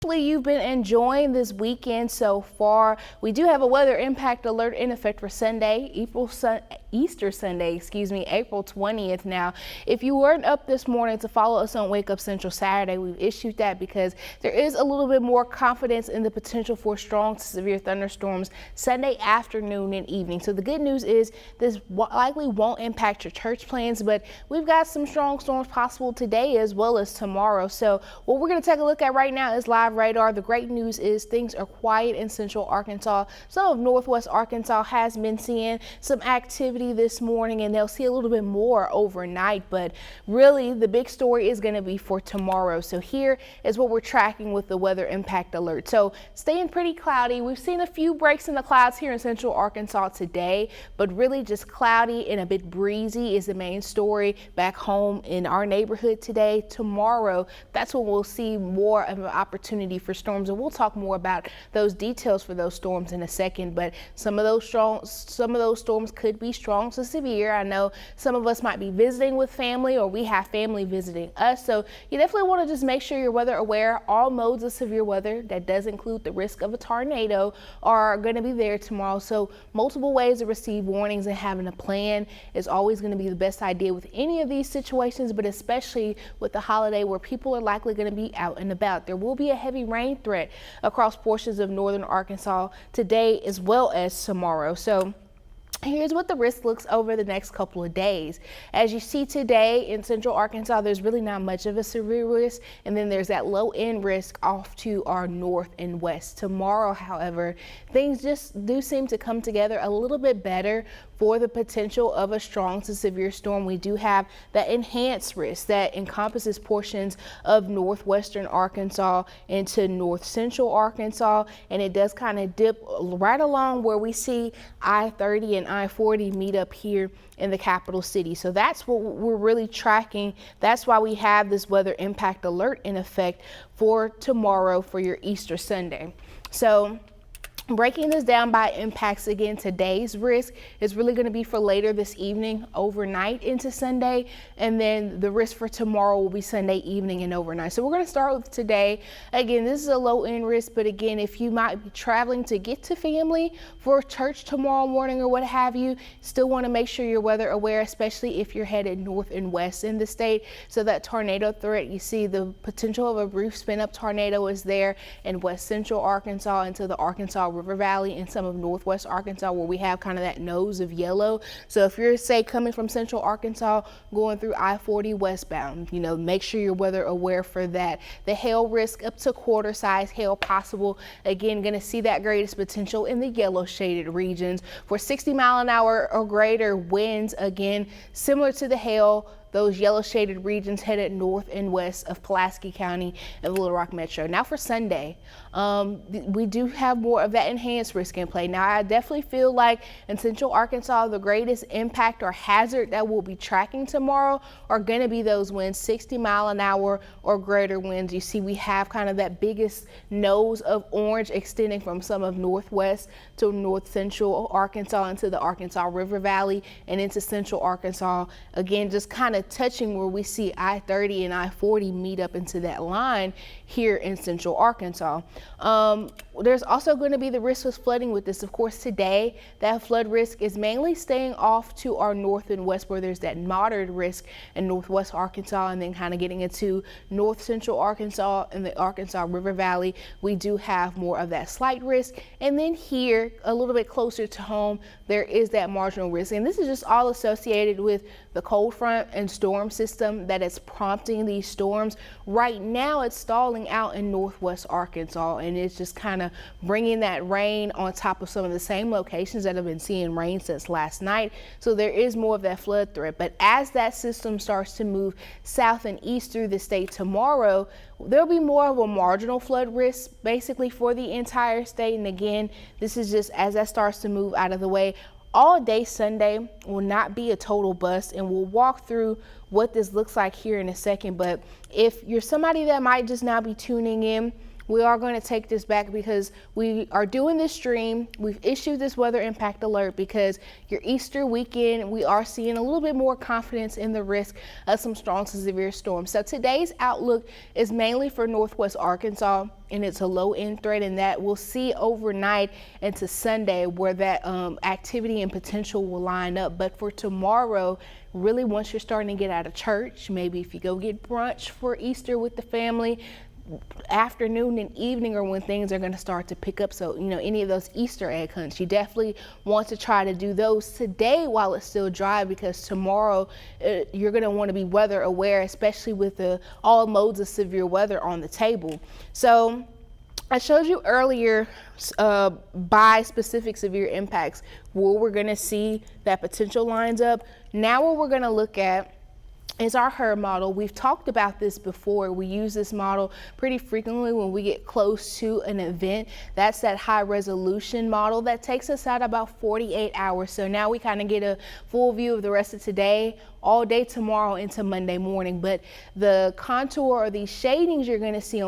Hopefully you've been enjoying this weekend so far. We do have a weather impact alert in effect for Sunday, Easter Sunday, April 20th. Now, if you weren't up this morning to follow us on Wake Up Central Saturday, we've issued that because there is a little bit more confidence in the potential for strong to severe thunderstorms Sunday afternoon and evening. So the good news is this likely won't impact your church plans, but we've got some strong storms possible today as well as tomorrow. So what we're going to take a look at right now is live radar. The great news is things are quiet in central Arkansas. Some of northwest Arkansas has been seeing some activity this morning, and they'll see a little bit more overnight, but really the big story is going to be for tomorrow. So here is what we're tracking with the weather impact alert. So staying pretty cloudy. We've seen a few breaks in the clouds here in central Arkansas today, but really just cloudy and a bit breezy is the main story back home in our neighborhood today. Tomorrow, that's when we'll see more of an opportunity for storms, and we'll talk more about those details for those storms in a second. But some of those storms could be strong to severe. I know some of us might be visiting with family, or we have family visiting us, so you definitely want to just make sure you're weather aware. All modes of severe weather, that does include the risk of a tornado, are going to be there tomorrow. So multiple ways to receive warnings and having a plan is always going to be the best idea with any of these situations, but especially with the holiday where people are likely going to be out and about. There will be a heavy rain threat across portions of northern Arkansas today as well as tomorrow. So here's what the risk looks over the next couple of days. As you see today in central Arkansas, there's really not much of a severe risk, and then there's that low end risk off to our north and west. Tomorrow, however, things just do seem to come together a little bit better for the potential of a strong to severe storm. We do have that enhanced risk that encompasses portions of northwestern Arkansas into north central Arkansas, and it does kind of dip right along where we see I-30 and I-40 meet up here in the capital city. So that's what we're really tracking. That's why we have this weather impact alert in effect for tomorrow for your Easter Sunday. So breaking this down by impacts again, today's risk is really going to be for later this evening, overnight into Sunday, and then the risk for tomorrow will be Sunday evening and overnight. So we're going to start with today. Again, this is a low end risk, but again, if you might be traveling to get to family for church tomorrow morning or what have you, still want to make sure you're weather aware, especially if you're headed north and west in the state. So that tornado threat, you see the potential of a brief spin up tornado is there in west central Arkansas into the Arkansas River Valley and some of northwest Arkansas, where we have kind of that nose of yellow. So if you're, say, coming from central Arkansas going through I-40 westbound, make sure you're weather aware for that. The hail risk up to quarter size hail possible. Again, going to see that greatest potential in the yellow shaded regions for 60-mile-an-hour or greater winds. Again, similar to the hail, those yellow shaded regions headed north and west of Pulaski County and Little Rock Metro. Now for Sunday, we do have more of that enhanced risk in play. Now I definitely feel like in central Arkansas, the greatest impact or hazard that we'll be tracking tomorrow are going to be those winds, 60-mile-an-hour or greater winds. You see we have kind of that biggest nose of orange extending from some of northwest to north central Arkansas into the Arkansas River Valley and into central Arkansas. Again, just kind of touching where we see I-30 and I-40 meet up into that line here in central Arkansas. There's also going to be the risk of flooding with this. Of course, today that flood risk is mainly staying off to our north and west, where there's that moderate risk in northwest Arkansas, and then kind of getting into north central Arkansas and the Arkansas River Valley, we do have more of that slight risk. And then here, a little bit closer to home, there is that marginal risk. And this is just all associated with the cold front and storm system that is prompting these storms. Right now, it's stalling out in northwest Arkansas, and it's just kind of bringing that rain on top of some of the same locations that have been seeing rain since last night. So there is more of that flood threat. But as that system starts to move south and east through the state tomorrow, there'll be more of a marginal flood risk basically for the entire state. And again, this is just as that starts to move out of the way. All day Sunday will not be a total bust, and we'll walk through what this looks like here in a second. But if you're somebody that might just now be tuning in, we are going to take this back because we are doing this stream. We've issued this weather impact alert because your Easter weekend, we are seeing a little bit more confidence in the risk of some strong to severe storms. So today's outlook is mainly for northwest Arkansas, and it's a low end threat, and that we'll see overnight into Sunday where that activity and potential will line up. But for tomorrow, really once you're starting to get out of church, maybe if you go get brunch for Easter with the family, afternoon and evening are when things are going to start to pick up. So, any of those Easter egg hunts, you definitely want to try to do those today while it's still dry, because tomorrow you're going to want to be weather aware, especially with all modes of severe weather on the table. So I showed you earlier by specific severe impacts where we're going to see that potential lines up. Now what we're going to look at is our HERD model. We've talked about this before. We use this model pretty frequently when we get close to an event. That's that high resolution model that takes us out about 48 hours. So now we kind of get a full view of the rest of today, all day tomorrow into Monday morning. But the contour or these shadings you're going to see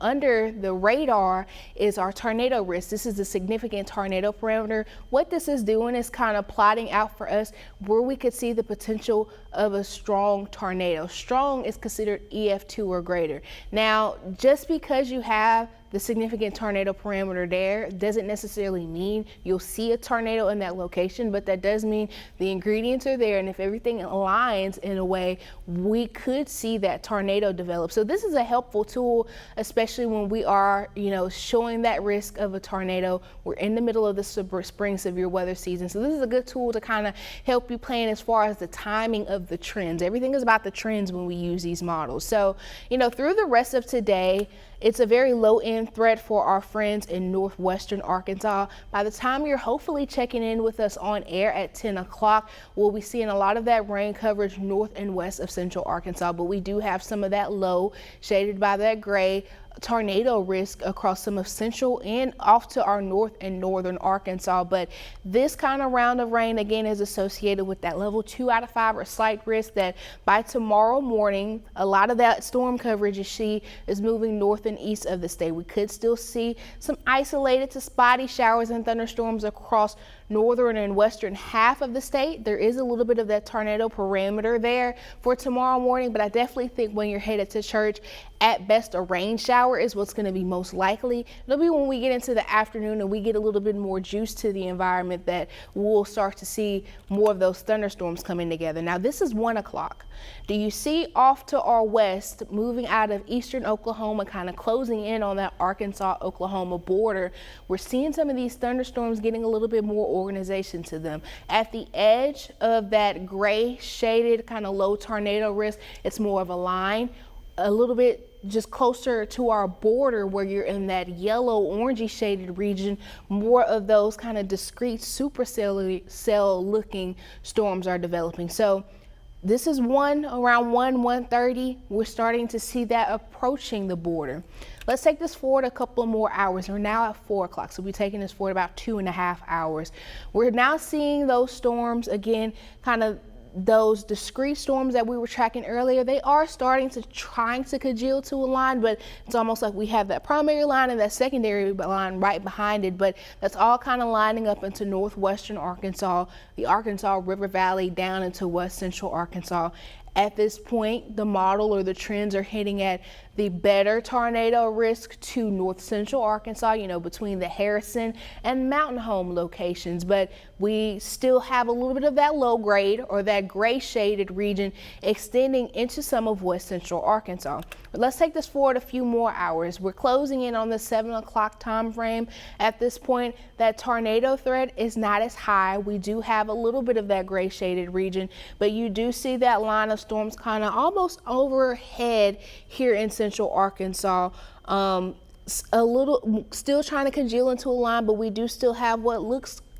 under the radar is our tornado risk. This is a significant tornado parameter. What this is doing is kind of plotting out for us where we could see the potential of a strong tornado. Strong is considered EF2 or greater. Now, just because you have the significant tornado parameter there doesn't necessarily mean you'll see a tornado in that location, but that does mean the ingredients are there, and if everything aligns in a way, we could see that tornado develop. So this is a helpful tool, especially when we are, showing that risk of a tornado. We're in the middle of the spring severe weather season, so this is a good tool to kind of help you plan as far as the timing of the trends. Everything is about the trends when we use these models. So, through the rest of today, it's a very low end threat for our friends in northwestern Arkansas. By the time you're hopefully checking in with us on air at 10 o'clock, we'll be seeing a lot of that rain coverage north and west of central Arkansas, but we do have some of that low shaded by that gray tornado risk across some of central and off to our north and northern Arkansas. But this kind of round of rain again is associated with that level 2 out of 5 or slight risk that by tomorrow morning, a lot of that storm coverage you see is moving north and east of the state. We could still see some isolated to spotty showers and thunderstorms across northern and western half of the state. There is a little bit of that tornado parameter there for tomorrow morning, but I definitely think when you're headed to church, at best a rain shower is what's going to be most likely. It'll be when we get into the afternoon and we get a little bit more juice to the environment that we'll start to see more of those thunderstorms coming together. Now this is 1 o'clock. Do you see off to our west, moving out of eastern Oklahoma, kind of closing in on that Arkansas-Oklahoma border? We're seeing some of these thunderstorms getting a little bit more organization to them. At the edge of that gray shaded kind of low tornado risk, it's more of a line, a little bit just closer to our border where you're in that yellow orangey shaded region, more of those kind of discrete supercell looking storms are developing. So this is around 1:30. We're starting to see that approaching the border. Let's take this forward a couple more hours. We're now at 4 o'clock, so we're taking this forward about 2.5 hours. We're now seeing those storms again, kind of those discrete storms that we were tracking earlier. They are trying to congeal to a line, but it's almost like we have that primary line and that secondary line right behind it. But that's all kind of lining up into northwestern Arkansas, the Arkansas River Valley down into west central Arkansas. At this point, the model or the trends are hitting at the better tornado risk to north central Arkansas, between the Harrison and Mountain Home locations. But we still have a little bit of that low grade or that gray shaded region extending into some of west central Arkansas. But let's take this forward a few more hours. We're closing in on the 7 o'clock time frame. At this point, that tornado threat is not as high. We do have a little bit of that gray shaded region, but you do see that line of storms kind of almost overhead here in central Arkansas. A little still trying to congeal into a line, but we do still have what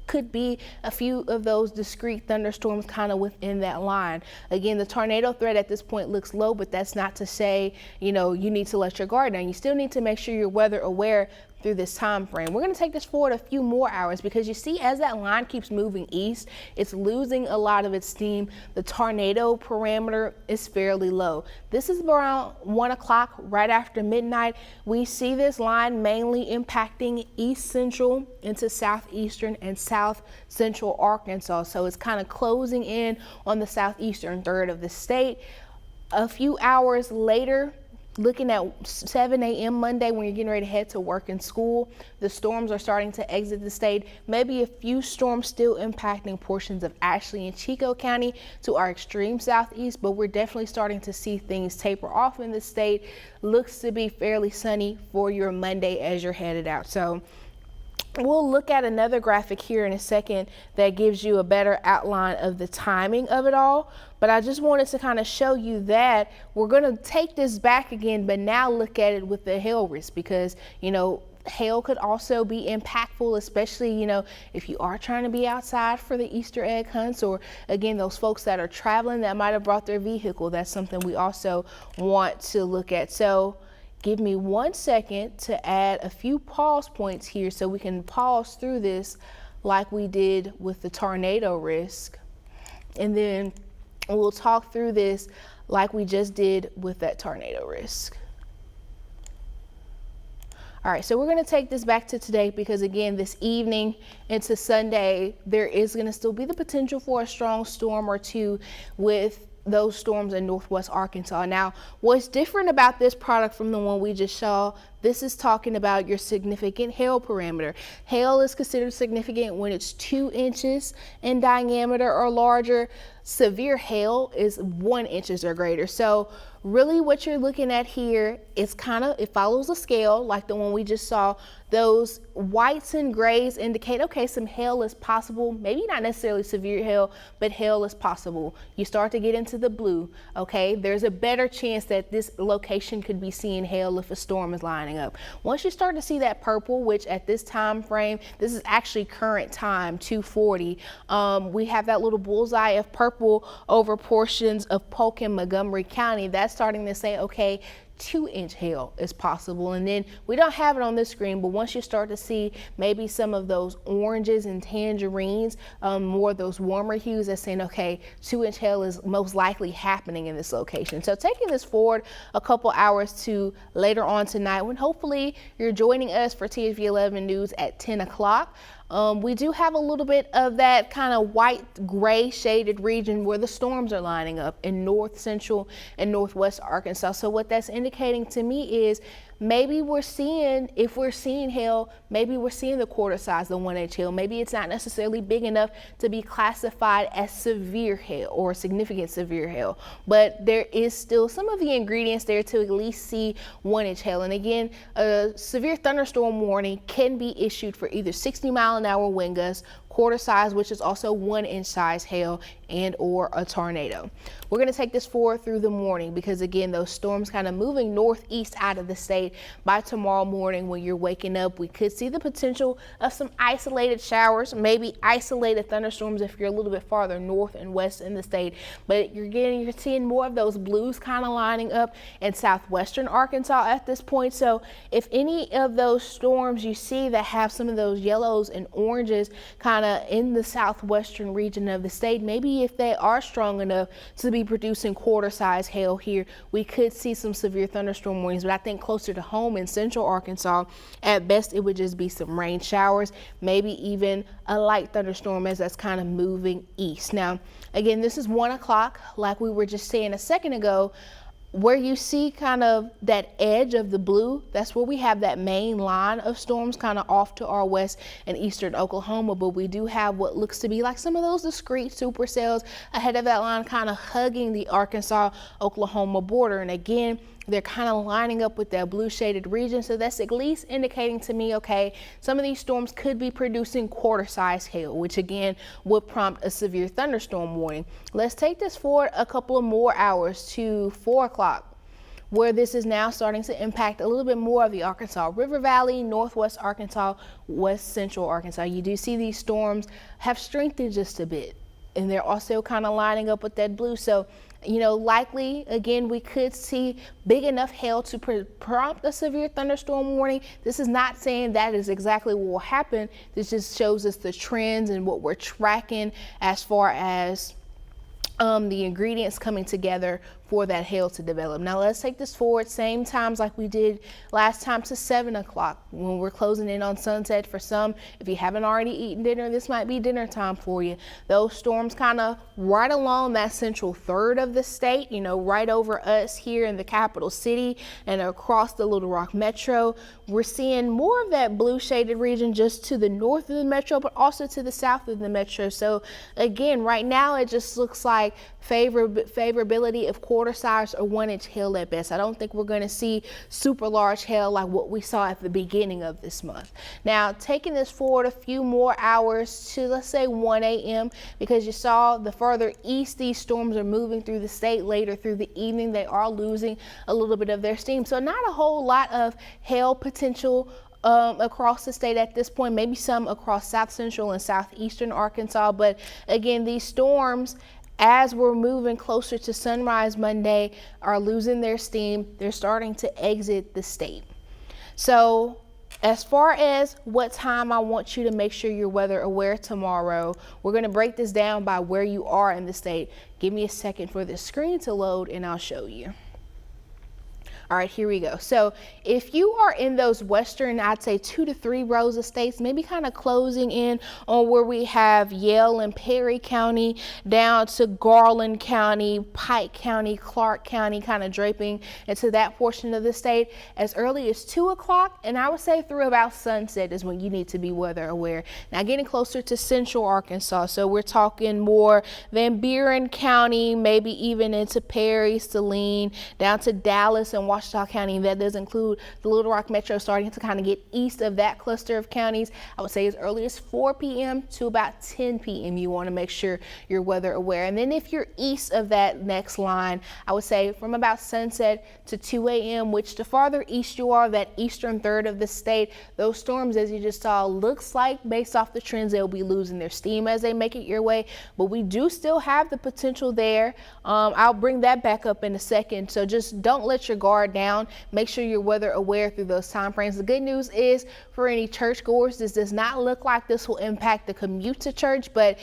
could be a few of those discrete thunderstorms kind of within that line. Again, the tornado threat at this point looks low, but that's not to say, you need to let your guard down. You still need to make sure you're weather aware through this time frame. We're going to take this forward a few more hours because you see as that line keeps moving east, it's losing a lot of its steam. The tornado parameter is fairly low. This is around 1 o'clock, right after midnight. We see this line mainly impacting east central into southeastern and south central Arkansas. So it's kind of closing in on the southeastern third of the state. A few hours later, looking at 7 a.m. Monday when you're getting ready to head to work and school, the storms are starting to exit the state. Maybe a few storms still impacting portions of Ashley and Chico County to our extreme southeast, but we're definitely starting to see things taper off in the state. Looks to be fairly sunny for your Monday as you're headed out. So we'll look at another graphic here in a second that gives you a better outline of the timing of it all. But I just wanted to kind of show you that we're going to take this back again, but now look at it with the hail risk because, you know, hail could also be impactful, especially, you know, if you are trying to be outside for the Easter egg hunts, or again, those folks that are traveling that might have brought their vehicle. That's something we also want to look at. So give me 1 second to add a few pause points here so we can pause through this like we did with the tornado risk. And then we'll talk through this like we just did with that tornado risk. All right, so we're going to take this back to today because, again, this evening into Sunday, there is going to still be the potential for a strong storm or two with those storms in northwest Arkansas. Now, what's different about this product from the one we just saw, this is talking about your significant hail parameter. Hail is considered significant when it's 2 inches in diameter or larger. Severe hail is 1 inches or greater. So really what you're looking at here is it follows a scale like the one we just saw. Those whites and grays indicate, okay, some hail is possible, maybe not necessarily severe hail, but hail is possible. You start to get into the blue, okay? There's a better chance that this location could be seeing hail if a storm is lining up. Once you start to see that purple, which at this time frame, this is actually current time, 2:40, we have that little bullseye of purple over portions of Polk and Montgomery County. That's starting to say, okay, 2-inch hail is possible. And then we don't have it on this screen, but once you start to see maybe some of those oranges and tangerines, more of those warmer hues, that's saying, okay, 2-inch hail is most likely happening in this location. So taking this forward a couple hours to later on tonight, when hopefully you're joining us for TSV 11 News at 10 o'clock. We do have a little bit of that kind of white gray shaded region where the storms are lining up in north central and northwest Arkansas. So what that's indicating to me is maybe we're seeing, if we're seeing hail, maybe we're seeing the quarter size of 1-inch hail. Maybe it's not necessarily big enough to be classified as severe hail or significant severe hail, but there is still some of the ingredients there to at least see 1-inch hail. And again, a severe thunderstorm warning can be issued for either 60-mile-an-hour wind gusts, quarter size, which is also 1-inch size hail, and or a tornado. We're going to take this forward through the morning because, again, those storms kind of moving northeast out of the state. By tomorrow morning when you're waking up, we could see the potential of some isolated showers, maybe isolated thunderstorms if you're a little bit farther north and west in the state. But you're seeing more of those blues kind of lining up in southwestern Arkansas at this point. So if any of those storms you see that have some of those yellows and oranges kind of in the southwestern region of the state, maybe if they are strong enough to be producing quarter size hail here, we could see some severe thunderstorm warnings. But I think closer to home in central Arkansas, at best it would just be some rain showers, maybe even a light thunderstorm as that's kind of moving east. Now, again, this is 1 o'clock, like we were just saying a second ago. Where you see kind of that edge of the blue, that's where we have that main line of storms kind of off to our west and eastern Oklahoma. But we do have what looks to be like some of those discrete supercells ahead of that line kind of hugging the Arkansas-Oklahoma border. And again, they're kind of lining up with that blue shaded region. So that's at least indicating to me, okay, some of these storms could be producing quarter size hail, which again would prompt a severe thunderstorm warning. Let's take this forward a couple of more hours to 4 o'clock, where this is now starting to impact a little bit more of the Arkansas River Valley, northwest Arkansas, west central Arkansas. You do see these storms have strengthened just a bit, and they're also kind of lining up with that blue. So Likely, again, we could see big enough hail to prompt a severe thunderstorm warning. This is not saying that is exactly what will happen. This just shows us the trends and what we're tracking as far as the ingredients coming together for that hail to develop. Now let's take this forward, same times like we did last time, to 7 o'clock when we're closing in on sunset. For some, if you haven't already eaten dinner, this might be dinner time for you. Those storms kind of right along that central third of the state, right over us here in the capital city and across the Little Rock metro. We're seeing more of that blue shaded region just to the north of the metro, but also to the south of the metro. So again, right now it just looks like favorability of quarter-size or 1-inch hail at best. I don't think we're going to see super large hail like what we saw at the beginning of this month. Now, taking this forward a few more hours to, let's say, 1 a.m., because you saw the further east these storms are moving through the state later through the evening, they are losing a little bit of their steam. So not a whole lot of hail potential across the state at this point, maybe some across south central and southeastern Arkansas. But again, these storms, as we're moving closer to sunrise Monday, are losing their steam. They're starting to exit the state. So as far as what time I want you to make sure you're weather aware tomorrow, we're going to break this down by where you are in the state. Give me a second for the screen to load and I'll show you. All right, here we go. So if you are in those western, I'd say 2 to 3 rows of states, maybe kind of closing in on where we have Yale and Perry County down to Garland County, Pike County, Clark County, kind of draping into that portion of the state as early as 2 o'clock. And I would say through about sunset is when you need to be weather aware. Now getting closer to central Arkansas. So we're talking more Van Buren County, maybe even into Perry, Saline, down to Dallas and Washita County. That does include the Little Rock metro, starting to kind of get east of that cluster of counties. I would say as early as 4 p.m. to about 10 p.m. you want to make sure you're weather aware. And then if you're east of that next line, I would say from about sunset to 2 a.m., which the farther east you are, that eastern third of the state, those storms, as you just saw, looks like based off the trends, they'll be losing their steam as they make it your way. But we do still have the potential there. I'll bring that back up in a second. So just don't let your guard down. Make sure you're weather aware through those time frames. The good news is for any churchgoers, this does not look like this will impact the commute to church, but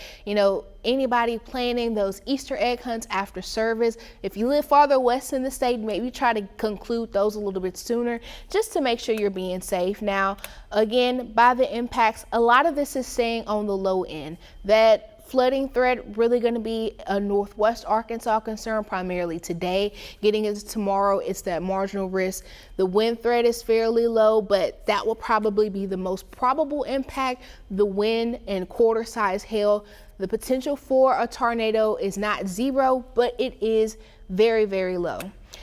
anybody planning those Easter egg hunts after service, if you live farther west in the state, maybe try to conclude those a little bit sooner just to make sure you're being safe. Now, again, by the impacts, a lot of this is staying on the low end. That flooding threat really going to be a northwest Arkansas concern primarily today. Getting into tomorrow, it's that marginal risk. The wind threat is fairly low, but that will probably be the most probable impact. The wind and quarter-size hail. The potential for a tornado is not zero, but it is very, very low.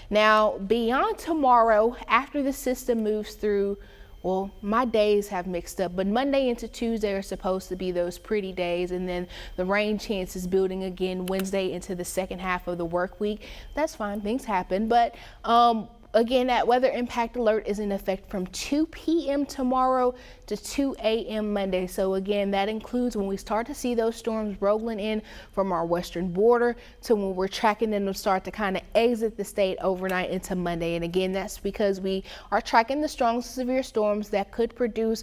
Now, beyond tomorrow, after the system moves through, well, my days have mixed up, but Monday into Tuesday are supposed to be those pretty days, and then the rain chance is building again Wednesday into the second half of the work week. That's fine, things happen, but again, that weather impact alert is in effect from 2 p.m. tomorrow to 2 a.m. Monday. So again, that includes when we start to see those storms rolling in from our western border to when we're tracking them to start to kind of exit the state overnight into Monday. And again, that's because we are tracking the strong severe storms that could produce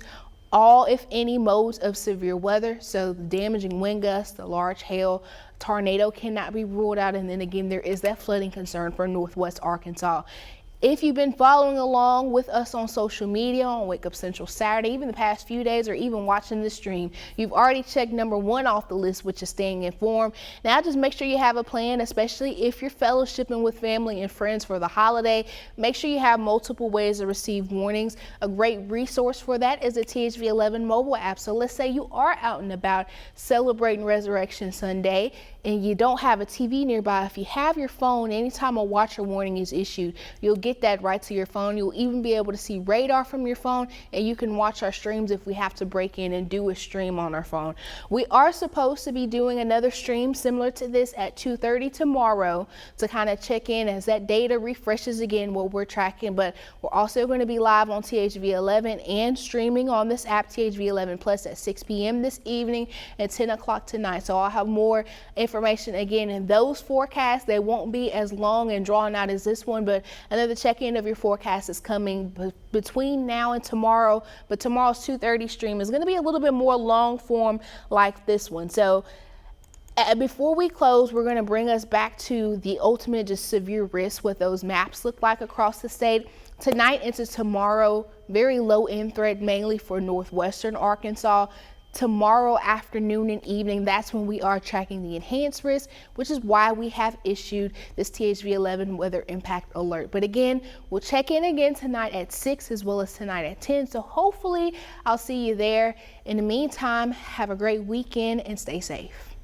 all, if any, modes of severe weather. So the damaging wind gusts, the large hail, tornado cannot be ruled out. And then again, there is that flooding concern for northwest Arkansas. If you've been following along with us on social media, on Wake Up Central Saturday, even the past few days, or even watching the stream, you've already checked number 1 off the list, which is staying informed. Now just make sure you have a plan, especially if you're fellowshipping with family and friends for the holiday. Make sure you have multiple ways to receive warnings. A great resource for that is the THV 11 mobile app. So let's say you are out and about celebrating Resurrection Sunday and you don't have a TV nearby. If you have your phone, anytime a watcher warning is issued, you'll get get that right to your phone. You'll even be able to see radar from your phone, and you can watch our streams if we have to break in and do a stream on our phone. We are supposed to be doing another stream similar to this at 2:30 tomorrow to kind of check in as that data refreshes again what we're tracking, but we're also going to be live on THV11 and streaming on this app, THV11 Plus, at 6 p.m. this evening and 10 o'clock tonight. So I'll have more information again in those forecasts. They won't be as long and drawn out as this one, but another check-in of your forecast is coming between now and tomorrow. But tomorrow's 2:30 stream is going to be a little bit more long form like this one. So before we close, we're going to bring us back to the ultimate just severe risk, what those maps look like across the state. Tonight into tomorrow, very low end threat mainly for northwestern Arkansas. Tomorrow afternoon and evening, that's when we are tracking the enhanced risk, which is why we have issued this THV11 weather impact alert. But again, we'll check in again tonight at 6 as well as tonight at 10. So hopefully I'll see you there. In the meantime, have a great weekend and stay safe.